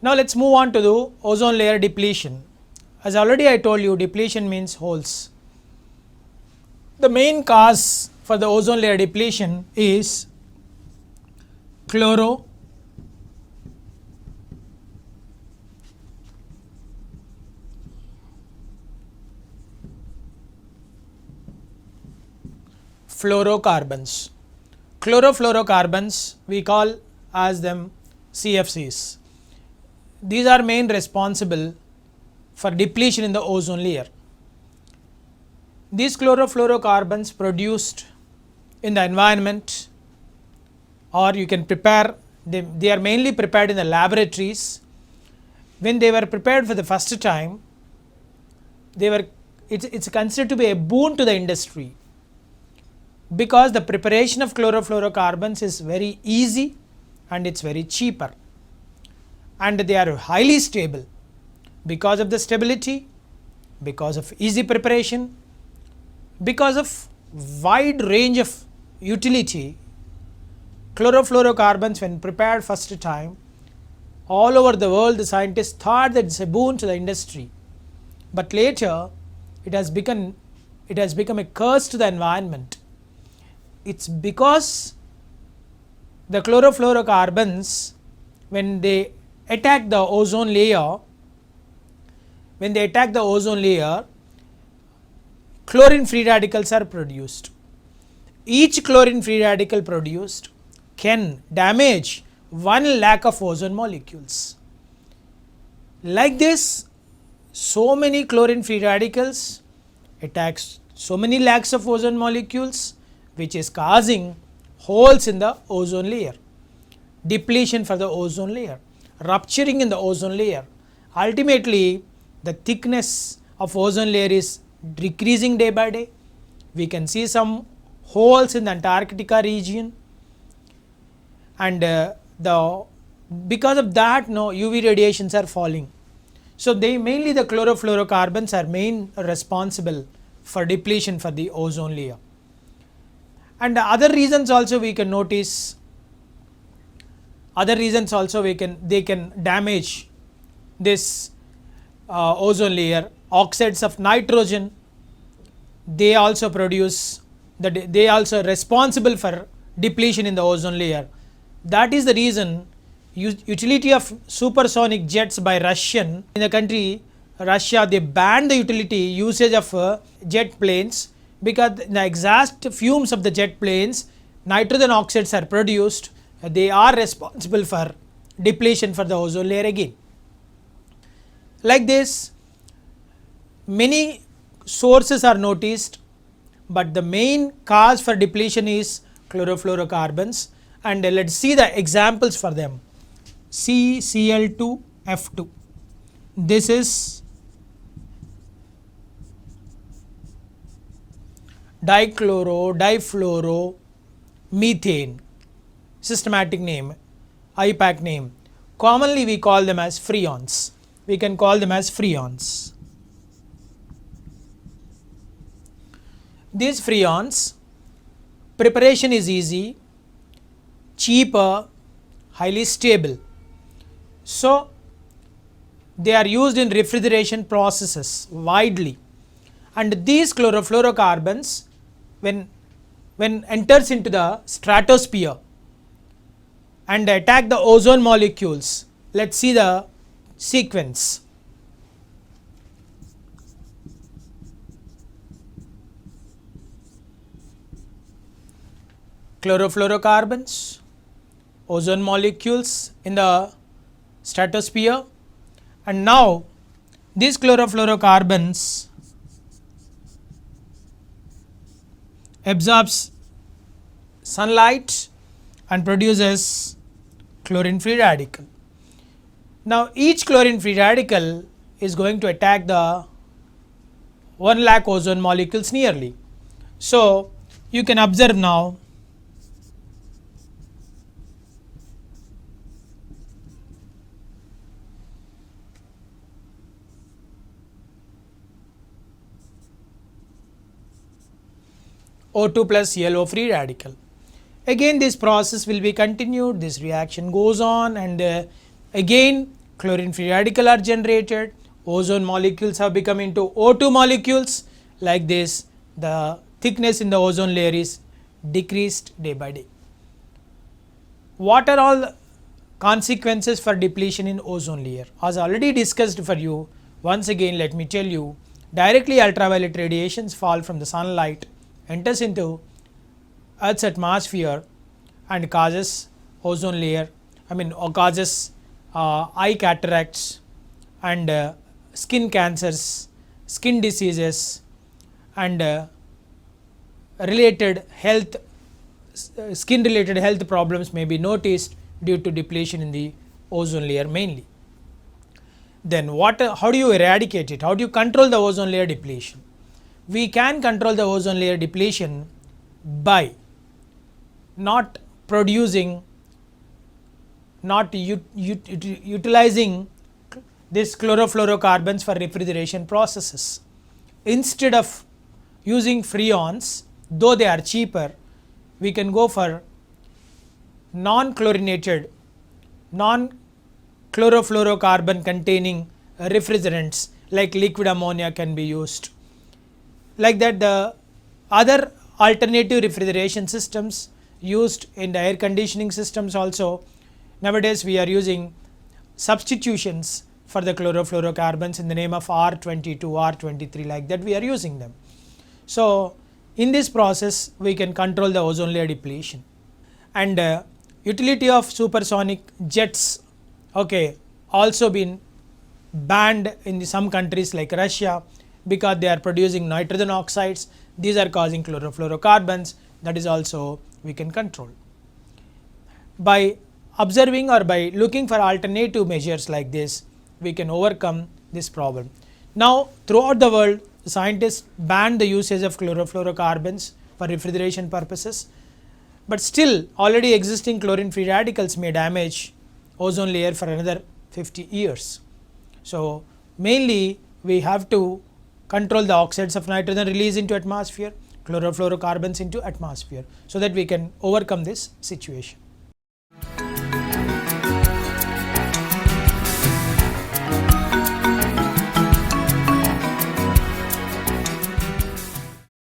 Now let's move on to the ozone layer depletion. As already I told you, depletion means holes. The main cause for the ozone layer depletion is fluorocarbons. Chlorofluorocarbons we call as them CFCs. These are main responsible for depletion in the ozone layer. These chlorofluorocarbons produced in the environment, or you can prepare them, they are mainly prepared in the laboratories. When they were prepared for the first time, it's considered to be a boon to the industry, because the preparation of chlorofluorocarbons is very easy and it's very cheaper, and they are highly stable. Because of the stability, because of easy preparation, because of wide range of utility, chlorofluorocarbons when prepared first time, all over the world the scientists thought that it's a boon to the industry, but later it has become a curse to the environment. It's because the chlorofluorocarbons, when they attack the ozone layer, chlorine free radicals are produced. Each chlorine free radical produced can damage 1 lakh of ozone molecules. Like this, so many chlorine free radicals attacks so many lakhs of ozone molecules, which is causing holes in the ozone layer, depletion for the ozone layer, rupturing in the ozone layer. Ultimately, the thickness of ozone layer is decreasing day by day. We can see some holes in the Antarctica region, and because of that, UV radiations are falling. So mainly the chlorofluorocarbons are main responsible for depletion for the ozone layer. And other reasons also we can notice. They can damage this ozone layer. Oxides of nitrogen, they also responsible for depletion in the ozone layer. That is the reason utility of supersonic jets by Russian in the country Russia, they banned the usage of jet planes, because in the exhaust fumes of the jet planes, nitrogen oxides are produced. They are responsible for depletion for the ozone layer again. Like this, many sources are noticed, but the main cause for depletion is chlorofluorocarbons, and let's see the examples for them. CCl2F2, this is dichloro, difluoro, methane, systematic name, IUPAC name. Commonly we call them as freons. We can call them as freons. These freons, preparation is easy, cheaper, highly stable. So they are used in refrigeration processes widely, and these chlorofluorocarbons, when enters into the stratosphere and attack the ozone molecules, let's see the sequence. Chlorofluorocarbons, ozone molecules in the stratosphere, and now these chlorofluorocarbons absorbs sunlight and produces chlorine free radical. Now each chlorine free radical is going to attack the 1 lakh ozone molecules nearly. So you can observe now O2 plus yellow free radical. Again this process will be continued, this reaction goes on, and again chlorine free radical are generated, ozone molecules have become into O2 molecules. Like this, the thickness in the ozone layer is decreased day by day. What are all consequences for depletion in ozone layer? As already discussed for you, once again let me tell you, directly ultraviolet radiations fall from the sunlight, enters into Earth's atmosphere and causes ozone layer, causes eye cataracts and skin cancers, skin diseases and related health, skin related health problems may be noticed due to depletion in the ozone layer mainly. Then how do you eradicate it? How do you control the ozone layer depletion? We can control the ozone layer depletion by not producing, not utilizing this chlorofluorocarbons for refrigeration processes. Instead of using freons, though they are cheaper, we can go for non-chlorinated, non-chlorofluorocarbon containing refrigerants like liquid ammonia can be used. Like that, the other alternative refrigeration systems used in the air conditioning systems also, nowadays we are using substitutions for the chlorofluorocarbons in the name of R22, R23, like that we are using them. So in this process we can control the ozone layer depletion. And utility of supersonic jets, okay, also been banned in some countries like Russia because they are producing nitrogen oxides. These are causing chlorofluorocarbons. That is also we can control. By observing or by looking for alternative measures like this, we can overcome this problem. Now throughout the world, scientists banned the usage of chlorofluorocarbons for refrigeration purposes, but still already existing chlorine free radicals may damage ozone layer for another 50 years. So mainly we have to control the oxides of nitrogen release into atmosphere, chlorofluorocarbons into atmosphere, so that we can overcome this situation.